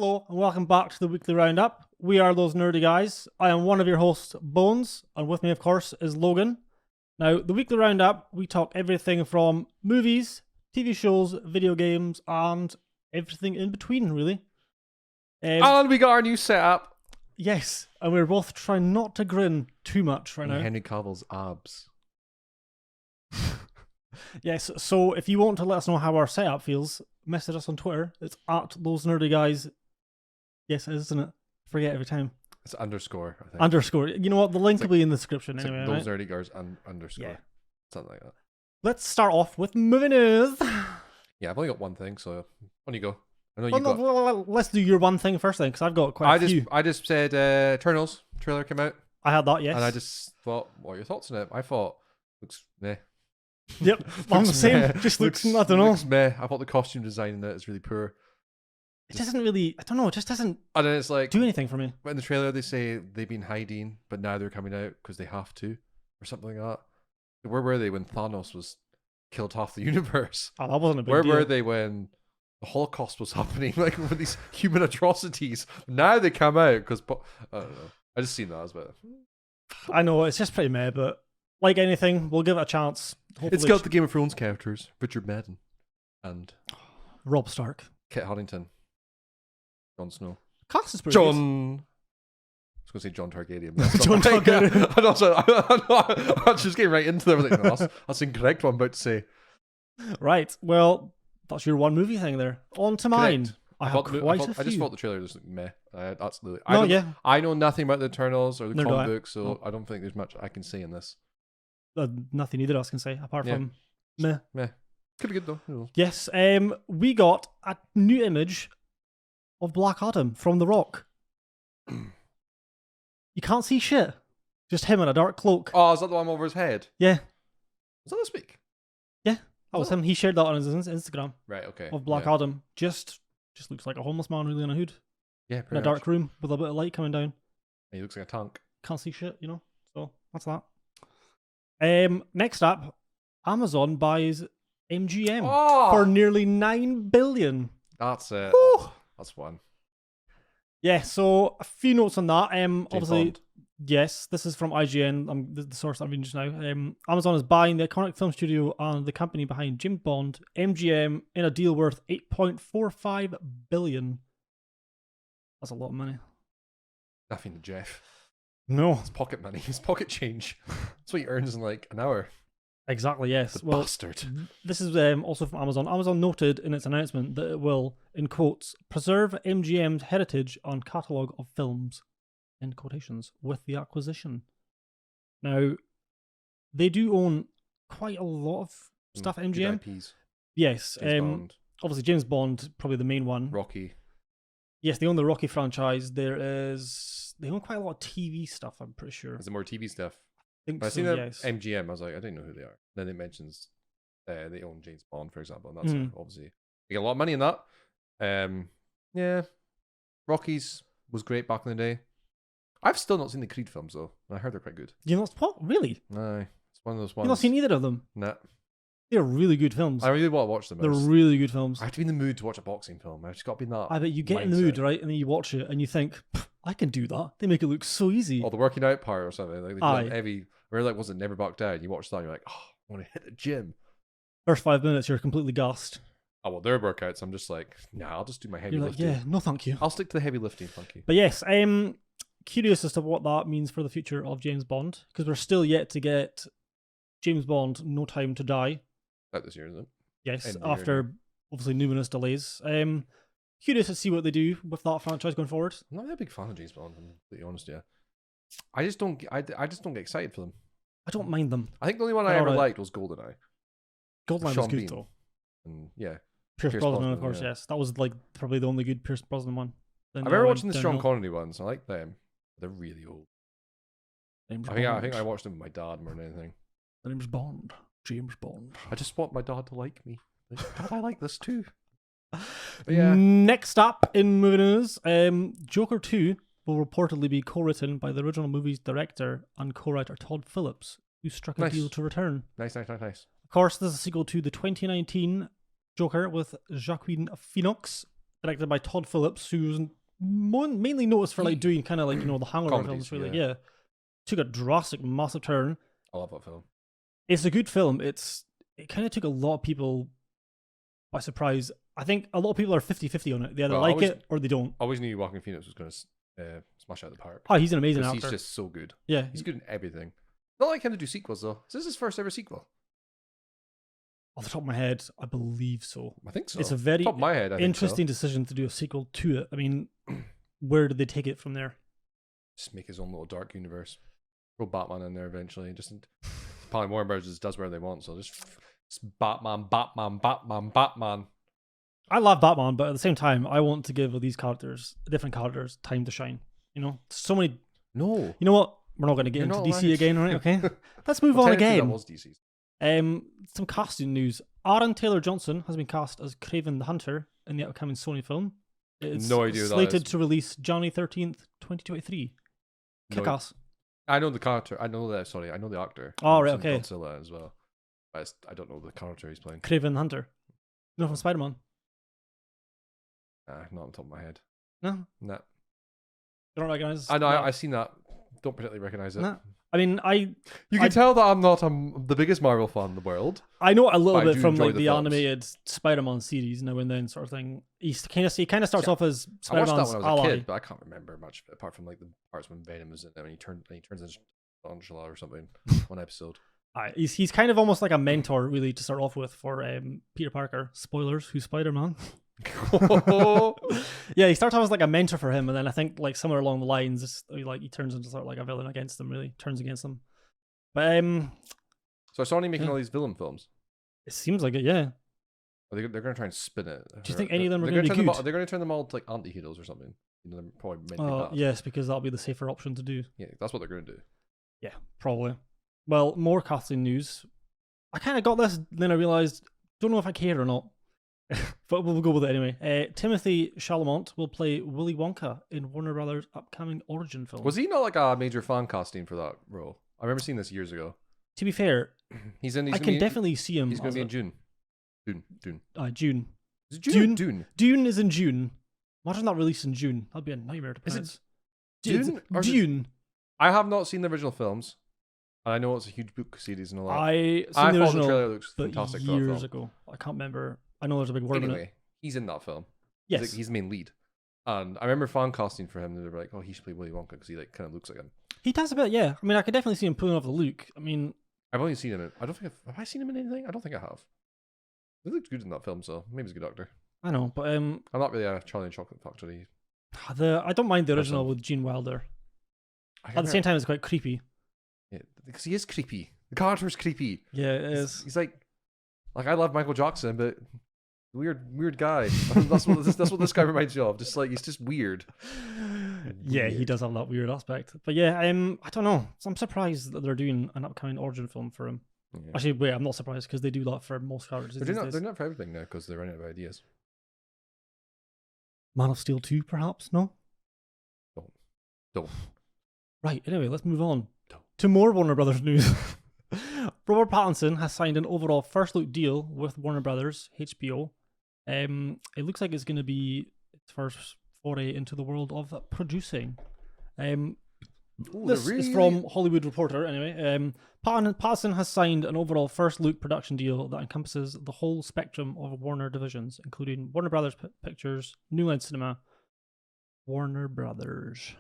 Hello and welcome back to the weekly roundup. We are those nerdy guys. I am one of your hosts, Bones, and with me, of course, is Logan. Now, the weekly roundup, we talk everything from movies, TV shows, video games, and everything in between, really. And we got our new setup. Yes, and we're both trying not to grin too much right now. Henry Cavill's abs. Yes, so if you want to let us know how our setup feels, message us on Twitter. It's at those nerdy guys. Yes, it is, isn't it? Forget every time. It's underscore, I think. Underscore. You know what? The link will be in the description anyway. Those right? nerdy girls underscore. Yeah. Something like that. Let's start off with movie news. Yeah, I've only got one thing, so on you go. I know you got. Well, let's do your one thing first then, because I've got quite a few. I just said Eternals trailer came out. I had that, yes. And I just thought, what are your thoughts on it? I thought, looks meh. Yep, I'm the same. Meh. Just looks, I don't know. Looks meh. I thought the costume design in it is really poor. It doesn't really, I don't know, it just doesn't And then it's like, do anything for me. in the trailer they say they've been hiding, but now they're coming out because they have to, or something like that. Where were they when Thanos was killed half the universe? Oh, that wasn't a big Where deal. were they when the Holocaust was happening? Like with these human atrocities. Now they come out because I don't know. I just seen that as well. I know, it's just pretty meh, but like anything, we'll give it a chance. Hopefully It's got the Game of Thrones characters, Richard Madden and Rob Stark. Kit Harington, Jon Snow, Cast is pretty good. John. I was going to say John Targaryen. But that's John not right. Targaryen. And also, I was just getting right into there. I was like, no, that's incorrect what I'm about to say. Right, well, that's your one movie thing there. On to mine. Correct. I have quite a few. I just thought the trailer was like meh. Absolutely. No, yeah. I know nothing about the Eternals or the Neither do I. comic book, so I don't think there's much I can say in this. Nothing either of us can say, apart from meh. Meh. Could be good though. Who knows? Yes, we got a new image of Black Adam from The Rock. You can't see shit. Just him in a dark cloak. Oh, is that the one over his head? Yeah, Was that this week? that was him. He shared that on his Instagram Right. Okay. of Black Adam. Just looks like a homeless man really in a hood. Yeah. In Pretty a dark much. room with a bit of light coming down. He looks like a tank. Can't see shit, you know? So, that's that. Next up, Amazon buys MGM for nearly $9 billion. That's it. Whew. That's one. Yeah, so a few notes on that. James Obviously, Bond. yes, this is from IGN. The source I'm reading just now. Amazon is buying the iconic film studio and the company behind James Bond, MGM, in a deal worth $8.45 billion. That's a lot of money. Nothing to Jeff. No, It's pocket money. It's pocket change. That's what he earns in like an hour. exactly. Yes. The Well, bastard. this is also from Amazon. Amazon noted in its announcement that it will, in quotes, preserve MGM's heritage and catalogue of films, in quotations, with the acquisition. Now, they do own quite a lot of stuff at MGM. Good IPs. Yes. James Bond, Obviously, James Bond, probably the main one. Rocky. Yes, they own the Rocky franchise. They own quite a lot of TV stuff, I'm pretty sure. Is there more TV stuff? I think But I so, seen that yes. MGM. I was like, I didn't know who they are. Then it mentions they own James Bond, for example, and that's obviously they get a lot of money in that. Yeah, Rockies was great back in the day. I've still not seen the Creed films though. I heard they're quite good. You know what? Really? No, it's one of those ones. You've not seen either of them? Nah, They're really good films. I really want to watch them. They're really good films. I have to be in the mood to watch a boxing film. I've just got to be in that. I bet you get in the mindset. mood, right? And then you watch it and you think, I can do that. They make it look so easy. Or the working out part or something. Like they do Aye. that heavy. Where like was it Never Back Down? You watch that, and you're like, oh, I want to hit the gym. First 5 minutes, you're completely gassed. Oh well, their workouts. I'm just like, nah, I'll just do my heavy You're like, lifting. yeah, no thank you. I'll stick to the heavy lifting. Thank you. But yes, curious as to what that means for the future of James Bond, because we're still yet to get James Bond No Time to Die. Out this year, isn't it? Yes, End of the year, after obviously numerous delays. Curious to see what they do with that franchise going forward. I'm not really a big fan of James Bond. I'm completely honest, yeah. I just don't get excited for them. I don't mind them. I think the only one I They're ever alright. liked was GoldenEye. Goldline was Sean good Bean. though. And yeah, Pierce Brosnan, of Brosnan, course, yeah. yes. That was like probably the only good Pierce Brosnan one. Then I the remember other watching the went Sean downhill. Connery ones. I like them. They're really old. James I think I Bond. watched them with my dad more than anything. The name's Bond. James Bond. I just want my dad to like me. Like, Dad, I like this too. But yeah, Next up in movie news, Joker 2 will reportedly be co-written by the original movie's director and co-writer Todd Phillips, who struck a Nice. deal to return. nice. Of course, this is a sequel to the 2019 Joker with Joaquin Phoenix directed by Todd Phillips, who's mainly noticed for like doing kind of like the Hangover Comedies, films. Really, yeah. yeah. Took a drastic, massive turn. I love that film. It's a good film. It kind of took a lot of people by surprise. I think a lot of people are 50-50 on it. They either like it or they don't. I always knew Joaquin Phoenix was going to smash out the park. Oh, he's an amazing actor. He's just so good. Yeah. He's good in everything. Not like him to do sequels, though. Is this his first ever sequel? Off the top of my head, I believe so. I think so. It's a very top of my head, interesting decision to do a sequel to it. I mean, where did they take it from there? Just make his own little dark universe. Throw Batman in there eventually. Just probably Warner Bros. Just does whatever they want. So just Batman. I love Batman, but at the same time, I want to give these different characters, time to shine. So many. No. You know what? We're not going to get into DC again, right? Okay. Let's move on again. That was DC's. Some casting news. Aaron Taylor Johnson has been cast as Craven the Hunter in the upcoming Sony film. It's no idea. Slated to release January 13th, 2023. Kick-ass. I know the character. I know the actor. Oh, right, okay. Godzilla as well. I don't know the character he's playing. Craven the Hunter. No, from Spider-Man. Not on the top of my head. No? Nah. You don't recognize? I know, I've seen that. Don't particularly recognize it. Nah. I mean, You can tell that I'm not the biggest Marvel fan in the world. I know a little bit from like the films. animated Spider-Man series now and then sort of thing. He kind of starts off as I watched that Spider-Man's when I was ally. a kid, but I can't remember much apart from like the parts when Venom was in there and he turns into Angela or something. One episode. He's kind of almost like a mentor, really, to start off with for Peter Parker. Spoilers, who's Spider-Man? Yeah, he starts off as like a mentor for him, and then I think like somewhere along the lines, he turns into sort of like a villain against him. Really turns against him. But so are Sony making all these villain films? It seems like it, yeah. They're going to try and spin it. Do you think any of them are going to be good? They're going to turn them all to like anti-heroes or something. They're probably meant to be bad. Yes, because that'll be the safer option to do. Yeah, that's what they're going to do. Yeah, probably. Well, more casting news. I kind of got this, then I realised, don't know if I care or not. But we'll go with it anyway. Timothy Chalamet will play Willy Wonka in Warner Brothers' upcoming origin film. Was he not like a major fan casting for that role? I remember seeing this years ago. To be fair, I can definitely see him. He's going to be in June. June. June. Is it June? Dune. Dune is in June. Imagine that released in June. That'd be a nightmare to pronounce. Is it Dune? Dune. I have not seen the original films. And I know it's a huge book series and all that. I thought the original, the trailer looks but fantastic years ago. I can't remember. I know there's a big word in it. He's in that film. Yes. He's the main lead. And I remember fan casting for him. They were like, oh, he should play Willy Wonka because he like kind of looks like him. He does a bit, yeah. I mean, I could definitely see him pulling off the look. I mean, I've only seen him in... Have I seen him in anything? I don't think I have. He looked good in that film, so maybe he's a good actor. I know, but I'm not really a Charlie and Chocolate Factory. I don't mind the original with Gene Wilder. At the same time, it's quite creepy. Yeah, because he is creepy. The character's creepy. Yeah, it is. He's like I love Michael Jackson, but weird guy. That's what this guy reminds you of. Just like he's just weird. Yeah, he does have that weird aspect. But yeah, I don't know. So I'm surprised that they're doing an upcoming origin film for him. Yeah. Actually, wait, I'm not surprised because they do that for most characters. They're not for everything now because they're running out of ideas. Man of Steel 2, perhaps? No? Don't. Right, anyway, let's move on to more Warner Brothers news. Robert Pattinson has signed an overall first look deal with Warner Brothers, HBO. It looks like it's going to be its first foray into the world of producing. This is from Hollywood Reporter, anyway. Pattinson has signed an overall first look production deal that encompasses the whole spectrum of Warner divisions, including Warner Brothers Pictures, New Line Cinema, Warner Brothers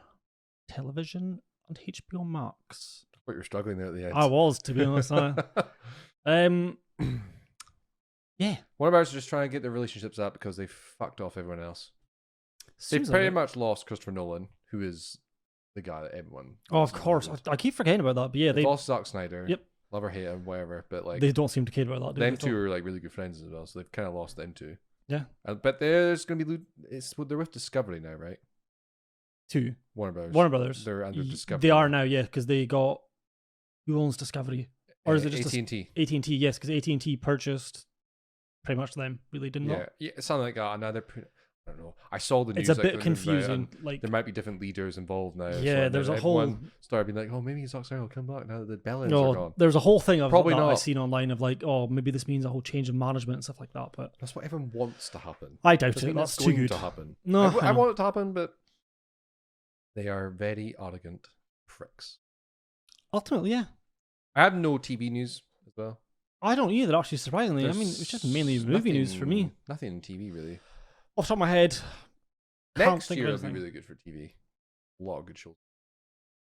Television, and HBO Max. I thought you were struggling there at the end. I was, to be honest. Yeah. Warner Brothers are just trying to get their relationships out because they fucked off everyone else. They've pretty much lost Christopher Nolan, who is the guy that everyone... Oh, of course. I keep forgetting about that, but yeah. They've lost Zack Snyder. Yep. Love or hate him, whatever, but like... They don't seem to care about that, them two are like really good friends as well, so they've kind of lost them two. Yeah. But there's going to be... They're with Discovery now, right? Two. Warner Brothers. They're under Discovery. They are now, yeah, because they got... Who owns Discovery? Or is it just AT&T? AT&T, yes, because AT&T purchased pretty much them, really, didn't it? Yeah, something like that. And now I don't know. I saw the news. It's a like, bit confusing. Like there might be different leaders involved now. Yeah, so there's a whole. everyone started being like, "Oh, maybe Zoxar will come back now that the Bellends are No, gone." there's a whole thing of Probably that not. I've seen online of like, oh, maybe this means a whole change of management and stuff like that. But That's what everyone wants to happen. I doubt Doesn't it. mean That's it's too going good. to happen. No, I want it to happen, but they are very arrogant pricks. Ultimately, yeah. I have no TV news as well. I don't either. Actually, surprisingly, I mean, it's just mainly movie news for me. Nothing in TV really. Off the top of my head, can't Next think year of will be anything. really good for TV. A lot of good shows.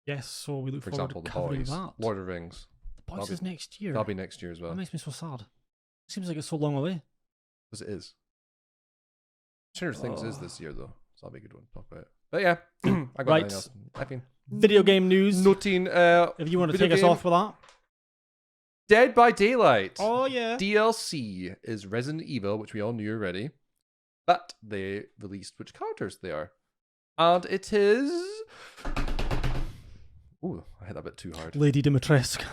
Yes, so we look For forward example, to The covering Boys, that. Lord of the Rings. The Boys is next year. That'll be next year as well. That makes me so sad. Seems like it's so long away. Because it is. Stranger Things is this year though, so that'll be a good one to talk about. But yeah, I got Right. nothing else. I mean, Video game news. noting. If you want to video take us game, off with that. Dead by Daylight. Oh yeah. DLC is Resident Evil, which we all knew already, but they released which characters they are, and it is. Ooh, I hit that a bit too hard. Lady Dimitrescu.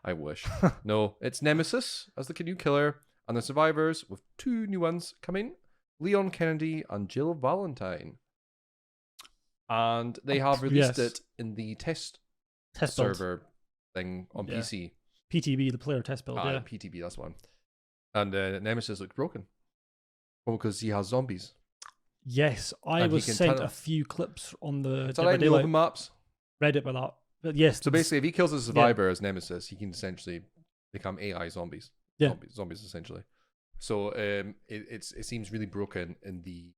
I wish. No, it's Nemesis as the new killer, and the survivors with 2 new ones coming: Leon Kennedy and Jill Valentine. And they have released it in the test build. server thing on Yeah. PC. PTB, the player test build. Yeah. PTB, that's one. And Nemesis looks broken. Well, because he has zombies. Yes, I And he was can sent tunnel. a few clips on the It's Dead by like in the Daylight open maps. Reddit about that. But yes, So basically, if he kills a survivor as Nemesis, he can essentially become AI zombies. Yeah. Zombies essentially. So it seems really broken in the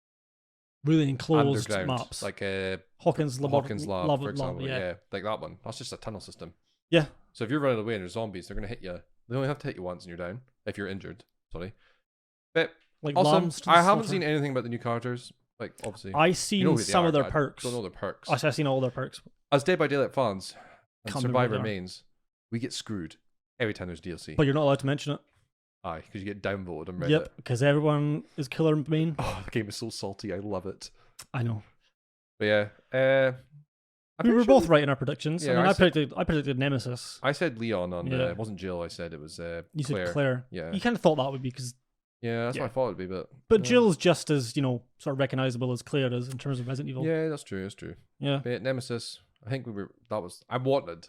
really enclosed underground, maps, like Hawkins Lab, for example. Yeah, like that one. That's just a tunnel system. Yeah. So if you're running away and there's zombies, they're gonna hit you. They only have to hit you once and you're down. If you're injured, sorry. But like also, lambs to the I haven't slaughter. seen anything about the new characters. Like obviously, I seen you know who they some are, of their but I perks. don't know their perks. I've seen all their perks. As Dead by Daylight fans and Can't remember what Survivor they are. mains, we get screwed every time there's DLC. But you're not allowed to mention it. Aye, because you get downvoted on Reddit. Yep, because everyone is killer main. Oh, the game is so salty. I love it. I know. But yeah, We were both right in our predictions. Yeah, I mean, I I predicted Nemesis. I said Leon on. Yeah. It wasn't Jill. I said it was You Claire. said Claire. Yeah, You kind of thought that would be because, yeah, that's Yeah. what I thought it'd be. But yeah. Jill's just as sort of recognizable as Claire is in terms of Resident Evil. Yeah, that's true. That's true. Yeah. But Nemesis. I think we were. That was. I wanted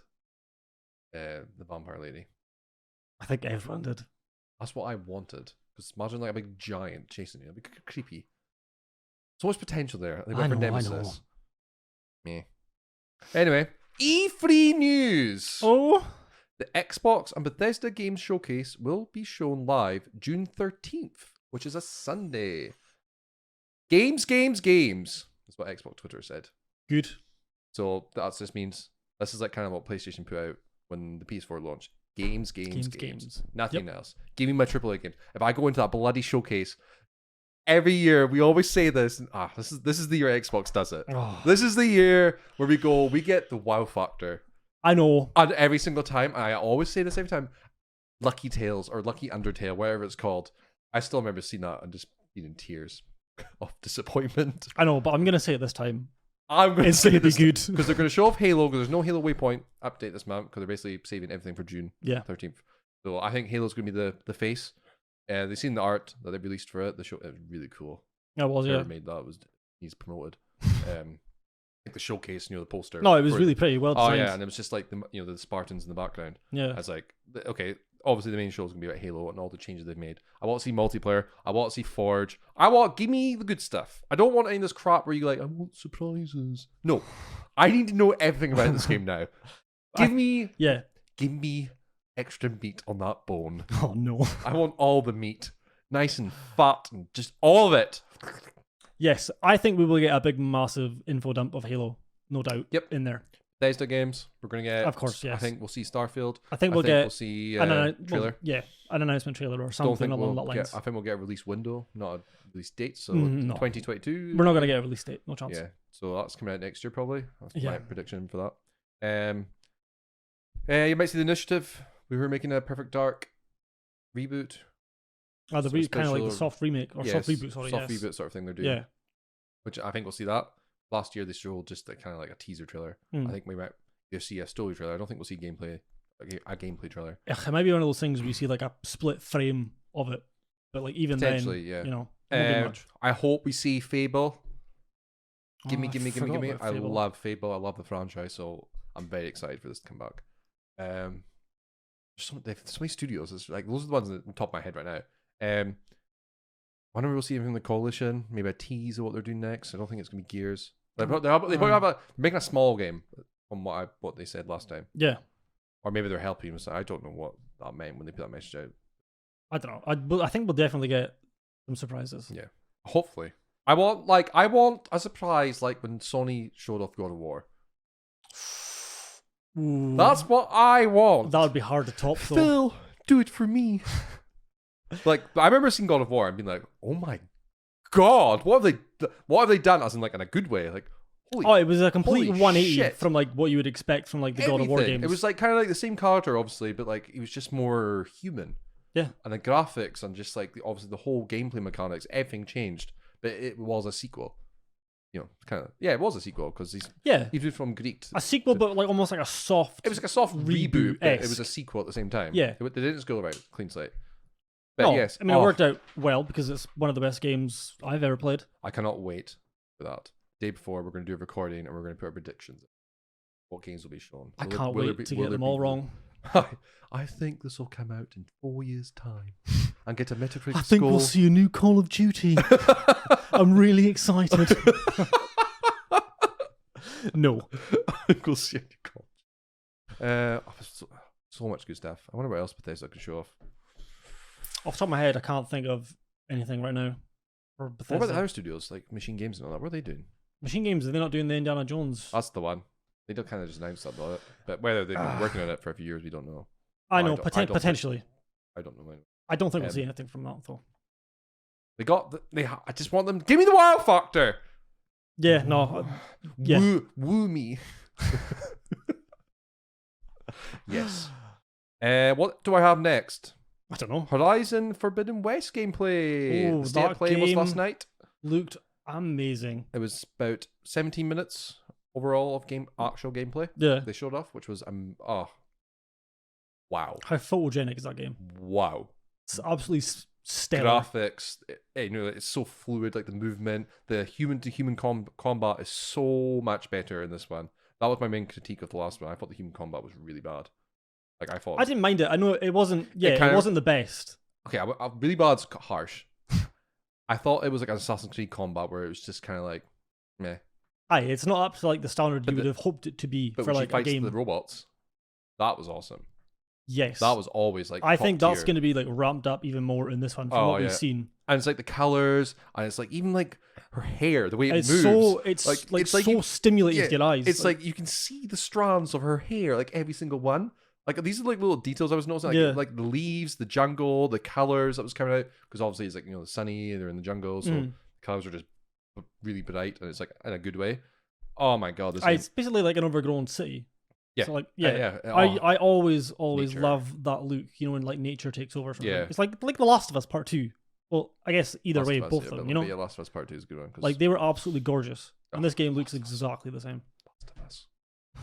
the vampire lady. I think everyone did. That's what I wanted. Because imagine like a big giant chasing you. It'd be creepy. So much potential there. They went for Nemesis. Meh. Anyway, E3 news. Oh. The Xbox and Bethesda Games Showcase will be shown live June 13th, which is a Sunday. Games. That's what Xbox Twitter said. Good. So that just means this is like kind of what PlayStation put out when the PS4 launched. Games. Nothing else. Give me my AAA game. If I go into that bloody showcase, every year we always say this. And, this is the year Xbox does it. Oh. This is the year where we get the wow factor. I know. And every single time, I always say this every time, Lucky Tales or Lucky Undertale, whatever it's called. I still remember seeing that and just being in tears of disappointment. I know, but I'm gonna say it this time. I'm going It's gonna be good because they're going to show off Halo because there's no Halo Waypoint update this month because they're basically saving everything for June 13th. So I think Halo's going to be the face. They've seen the art that they released for it. The show it was really cool. It was, Whoever yeah. made that he's promoted. Like the showcase, the poster. No, it was really pretty well designed. Oh yeah, and it was just like the Spartans in the background. Yeah. I was like, okay, obviously the main show is gonna be about Halo and all the changes they've made. I want to see multiplayer. I want to see Forge. Give me the good stuff. I don't want any of this crap where you like, I want surprises. No, I need to know everything about this game now. Give me extra meat on that bone. Oh no. I want all the meat, nice and fat, and just all of it. Yes, I think we will get a big, massive info dump of Halo, no doubt. Yep. In there. Bethesda games, we're gonna get. Of course, yes. I think we'll see Starfield. I think we'll get see an trailer. an announcement trailer or something along that lines. I think we'll get a release window, not a release date. So No. 2022. We're not gonna get a release date, no chance. Yeah, so that's coming out next year probably. That's Yeah. my prediction for that. You might see the Initiative. We were making a Perfect Dark reboot. Oh, the So kind of like the special- soft remake or soft reboot, sorry. soft Yes. reboot sort of thing they're doing. Yeah. Which I think we'll see that. Last year they showed just kind of like a teaser trailer. I think we might see a story trailer. I don't think we'll see gameplay, a gameplay trailer. It might be one of those things where you see like a split frame of it, but like even then, Potentially, yeah. Won't be much. I hope we see Fable. Give me. Forgot I about Fable. love Fable. I love the franchise, so I'm very excited for this to come back. There's so many studios. It's like those are the ones on the top of my head right now. Whenever we'll see anything from the Coalition, maybe a tease of what they're doing next. I don't think it's gonna be Gears. They probably have making a small game from what they said last time. Yeah. Or maybe they're helping us. I don't know what that meant when they put that message out. I don't know. I think we'll definitely get some surprises. Yeah, hopefully. I want a surprise like when Sony showed off God of War. Ooh, That's what I want. that would be hard to top, though. Phil, do it for me. Like I remember seeing God of War and being like, "Oh my god, what have they done?" As in like in a good way, like. It was a complete holy 180 shit. from like what you would expect from like the God of War games. It was like kind of like the same character, obviously, but like he was just more human. Yeah. And the graphics and just like obviously the whole gameplay mechanics, everything changed. But it was a sequel. You know, kind of it was a sequel because he did from Greek. A sequel, but like almost like a soft. It was like a soft reboot, but it was a sequel at the same time. Yeah. They didn't just go right, clean slate. But No, yes, I mean it worked out well because it's one of the best games I've ever played. I cannot wait for that. Day before, we're going to do a recording and we're going to put our predictions. What games will be shown? I can't wait to get them all wrong. I think this will come out in 4 years' time and get a Metacritic I think score. we'll see a new Call of Duty. I'm really excited. No. I think we'll see a new Call. So much good stuff. I wonder what else Bethesda can show off. Off the top of my head, I can't think of anything right now. For Bethesda. What about the other studios, like Machine Games and all that? What are they doing? Machine Games, are they not doing the Indiana Jones? That's the one. They don't kind of just announce that about it. But whether they've been working on it for a few years, we don't know. I know, potentially. potentially. I don't know. I don't think we'll see anything from that, though. I just want them. Give me the wow factor. Yeah, no. Yeah. Woo me. Yes. What do I have next? I don't know. Horizon Forbidden West gameplay. Oh, The state of that play was game last night. Looked amazing. It was about 17 minutes overall of actual gameplay. Yeah. They showed off, which was wow. How photogenic is that game? Wow. It's absolutely stellar. Graphics, it's so fluid, like the movement, the human-to-human combat is so much better in this one. That was my main critique of the last one. I thought the human combat was really bad. Like I didn't mind it. I know it wasn't. Yeah, it wasn't the best. Okay, really bad's harsh. I thought it was like an Assassin's Creed combat where it was just kind of like, meh. Aye, it's not up to like the standard you would have hoped it to be But for when like she fights a game. the robots, that was awesome. Yes, That was always like. I top think that's tier. going to be like ramped up even more in this one from what we've seen. And it's like the colors, and it's like even like her hair, the way it It's moves. so it's like so you, stimulating to your eyes. It's like you can see the strands of her hair, like every single one. Like these are like little details I was noticing, like the leaves, the jungle, the colors that was coming out. Because obviously it's like the sunny, they're in the jungle, so the colors are just really bright, and it's like in a good way. Oh my god, it's basically like an overgrown city. Yeah, so like I always nature. love that look. You know, when like nature takes over. From Yeah, it's like The Last of Us Part 2. Well, I guess either Last way, of Us, both of them. You know, yeah, Last of Us Part 2 is a good one. Like they were absolutely gorgeous, and this game looks exactly the same. Last of Us,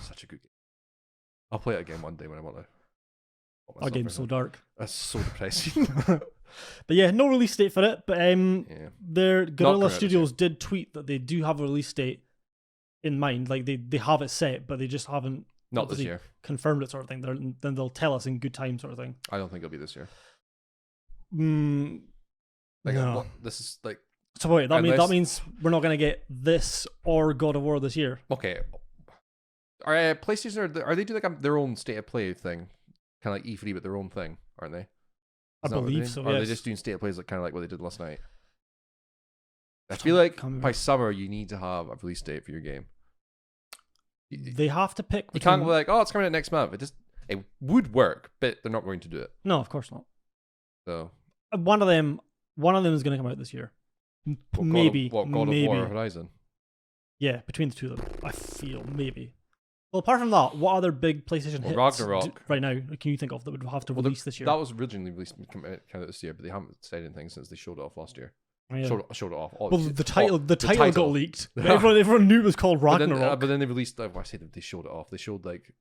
such a good game. I'll play it again one day when I want to. That game's so dark. That's so depressing. But yeah, no release date for it. But their Guerrilla Studios did tweet that they do have a release date in mind. Like they have it set, but they just haven't not this year confirmed it, sort of thing. Then they'll tell us in good time, sort of thing. I don't think it'll be this year. No. This is like. So wait, that means we're not going to get this or God of War this year. Okay. Are PlayStation are they do like their own state of play thing, kind of like E3 but their own thing, aren't they? I believe so. Or are they yes. just doing state of plays like kind of like what they did last night? I feel like by summer you need to have a release date for your game. They have to pick. You can't be like, oh, it's coming out next month. It would work, but they're not going to do it. No, of course not. So one of them is going to come out this year. Maybe. God of War or Horizon? Yeah, between the two of them, I feel maybe. Well, apart from that, what other big PlayStation hits Ragnarok right now can you think of that would have to release this year? That was originally released kind of this year, but they haven't said anything since they showed it off last year. Oh, yeah. Showed it off. Well, the title got leaked. Everyone knew it was called Ragnarok. But then they released. I say that they showed it off. They showed like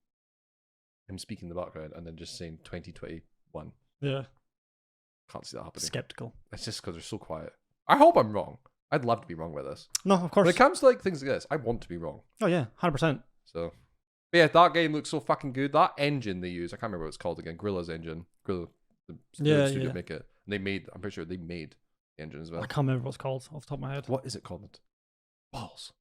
him speaking in the background and then just saying 2021. Yeah. Can't see that happening. Skeptical. It's just because they're so quiet. I hope I'm wrong. I'd love to be wrong with this. No, of course. When it comes to like things like this, I want to be wrong. Oh yeah, 100%. So, but yeah, that game looks so fucking good. That engine they use, I can't remember what it's called again. Gorilla's engine. Gorilla, the studio make it. And they made. I'm pretty sure they made the engine as well. I can't remember what it's called off the top of my head. What is it called? Balls.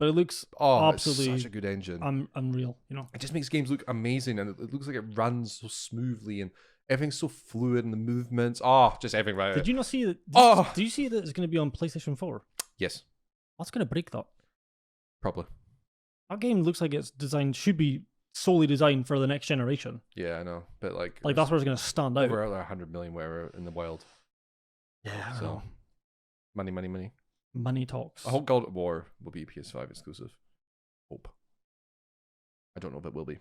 But it looks absolutely it's such a good engine. Unreal. You know, It just makes games look amazing, and it looks like it runs so smoothly, and everything's so fluid, and the movements. Just everything right. Did you not see that? Did you see that it's going to be on PlayStation 4? Yes. That's going to break that. Probably. That game looks like it's designed, should be solely designed for the next generation. Yeah, I know. But like that's where it's going to stand out. Over 100 million where in the wild. Yeah. So money. Money talks. I hope God of War will be PS5 exclusive. Hope. I don't know if it will be,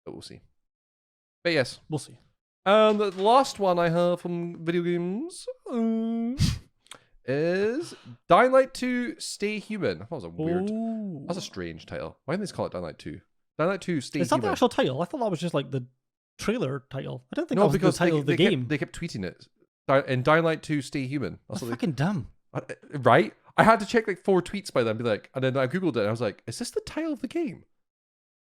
but we'll see. But yes, we'll see. And the last one I have from video games is Dying Light 2 Stay Human. That was a weird. That's a strange title. Why didn't they call it Dying Light 2? Dying Light 2 Stay Human. Is that the actual title? I thought that was just like the trailer title. I don't think that was the title of the game. They kept tweeting it. In Dying Light 2 Stay Human. That's fucking dumb. Right? I had to check like 4 tweets by them, be like, and then I googled it and I was like, is this the title of the game?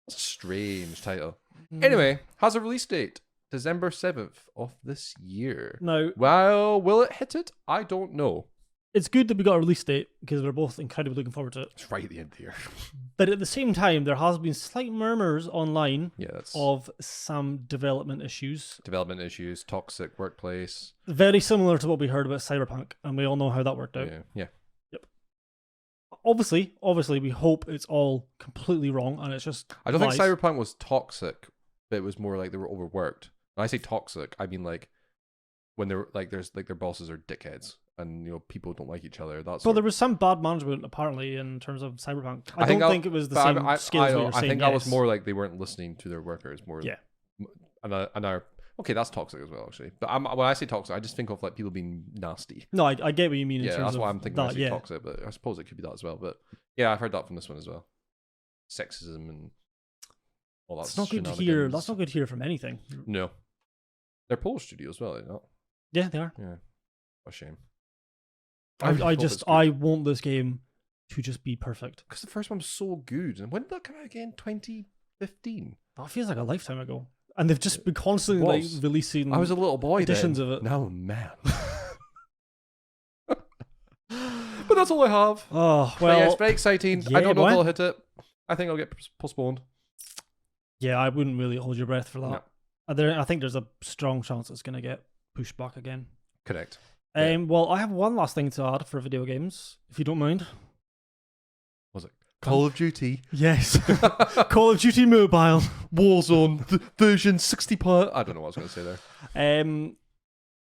That's a strange title. Anyway, has a release date. December 7th of this year. Now, well, will it hit it? I don't know. It's good that we got a release date because we're both incredibly looking forward to it. It's right at the end of the year. But at the same time, there has been slight murmurs online of some development issues. Toxic workplace. Very similar to what we heard about Cyberpunk, and we all know how that worked out. Yeah. Yep. Obviously, we hope it's all completely wrong, and it's just I don't lies. think Cyberpunk was toxic, but it was more like they were overworked. When I say toxic, I mean like when they're like their bosses are dickheads. And people don't like each other. There was some bad management apparently in terms of Cyberpunk. I don't think it was the same scale as what you're saying. I think that was more like they weren't listening to their workers. More, yeah. Okay, that's toxic as well, actually. But when I say toxic, I just think of like people being nasty. No, I get what you mean. Yeah, that's why I'm thinking when I say toxic. But I suppose it could be that as well. But yeah, I've heard that from this one as well. Sexism and all that. It's not good to hear. That's not good to hear from anything. No, they're Polish studio as well, not? Yeah, they are. Yeah, what a shame. I want this game to just be perfect. Because the first one was so good. And when did that come out again? 2015? That feels like a lifetime ago. And they've just been constantly releasing I was a little boy editions of it. Now I'm a man. But that's all I have. Oh, well. Yeah, it's very exciting. I don't know if I'll hit it. I think I'll get postponed. Yeah, I wouldn't really hold your breath for that. No. I think there's a strong chance it's going to get pushed back again. Correct. Well, I have one last thing to add for video games, if you don't mind. Was it Call of Duty? Yes. Call of Duty Mobile. Warzone version 60 part. I don't know what I was going to say there.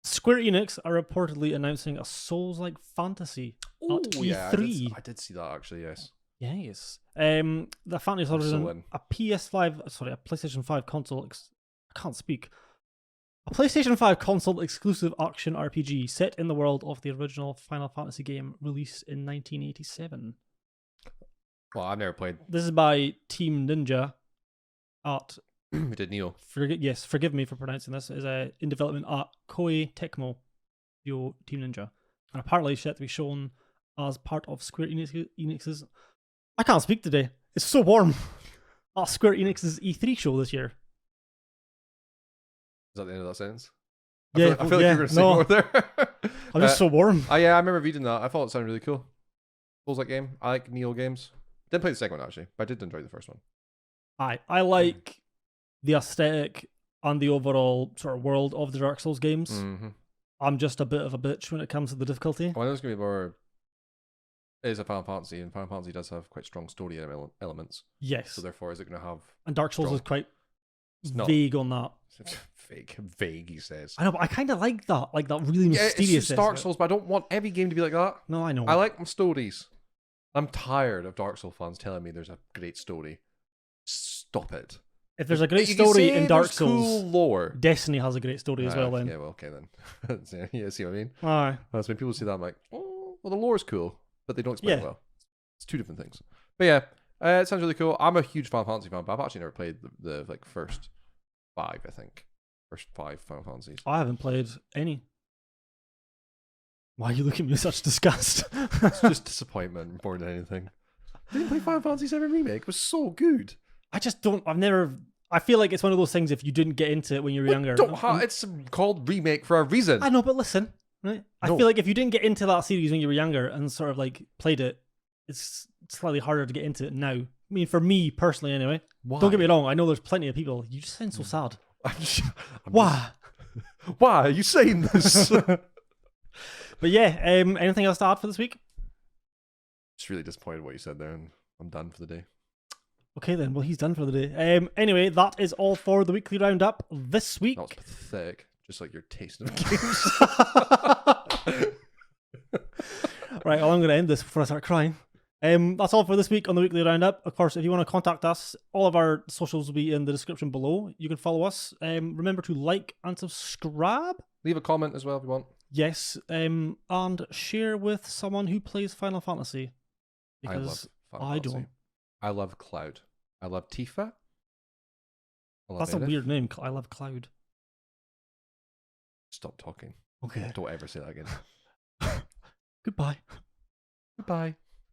Square Enix are reportedly announcing a Souls-like fantasy at E3. I did see that actually, yes. Yes. The fantasy is a PlayStation 5 console. I can't speak. A PlayStation 5 console exclusive action RPG set in the world of the original Final Fantasy game released in 1987. Well, I've never played. This is by Team Ninja at... We did Neo. Forgive me for pronouncing this. Is in development at Koei Tecmo, Team Ninja. And apparently it's yet to be shown as part of Square Enix's... I can't speak today. It's so warm. At Square Enix's E3 show this year. Is that the end of that sentence? I feel like you were going to say more there. I'm just so warm. Yeah, I remember reading that. I thought it sounded really cool. Souls-like game. I like Neo games. Didn't play the second one actually, but I did enjoy the first one. I like the aesthetic and the overall sort of world of the Dark Souls games. Mm-hmm. I'm just a bit of a bitch when it comes to the difficulty. Well, there's going to be more... It is a Final Fantasy, and Final Fantasy does have quite strong story elements. Yes. So therefore, is it going to have... And Dark Souls is quite vague on that. Vague, he says. I know, but I kind of like that really mysterious. It's Dark Souls, but I don't want every game to be like that. No, I know. I like my stories. I'm tired of Dark Souls fans telling me there's a great story. Stop it. If there's a great story in Dark Souls, cool lore. Destiny has a great story as well. Then yeah, well, okay then. Yeah, see what I mean? Aye. That's when people see that, I'm like, oh, well, the lore's cool, but they don't explain it well. It's two different things. But yeah, it sounds really cool. I'm a huge Final Fantasy fan, but I've actually never played the first 5, I think. First 5 Final Fantasies. I haven't played any. Why are you looking at me with such disgust? It's just disappointment more than anything. Didn't play Final Fantasy VII Remake. It was so good. I just don't. I feel like it's one of those things. If you didn't get into it when you were younger, It's called remake for a reason. I know, but listen, right? I feel like if you didn't get into that series when you were younger and sort of like played it, it's slightly harder to get into it now. I mean, for me personally, anyway. Why? Don't get me wrong. I know there's plenty of people. You just sound so sad. Why? Why are you saying this? But yeah, anything else to add for this week? Just really disappointed what you said there, and I'm done for the day. Okay then, well he's done for the day. Anyway, that is all for the weekly roundup this week. That was pathetic, just like your taste of games. Right, well I'm going to end this before I start crying. That's all for this week on the weekly roundup. Of course, if you want to contact us, all of our socials will be in the description below. You can follow us. Remember to like and subscribe. Leave a comment as well if you want. Yes, and share with someone who plays Final Fantasy. Because I don't. I love Cloud. I love Tifa. That's a weird name. I love Cloud. Stop talking. Okay. Don't ever say that again. Goodbye. Goodbye.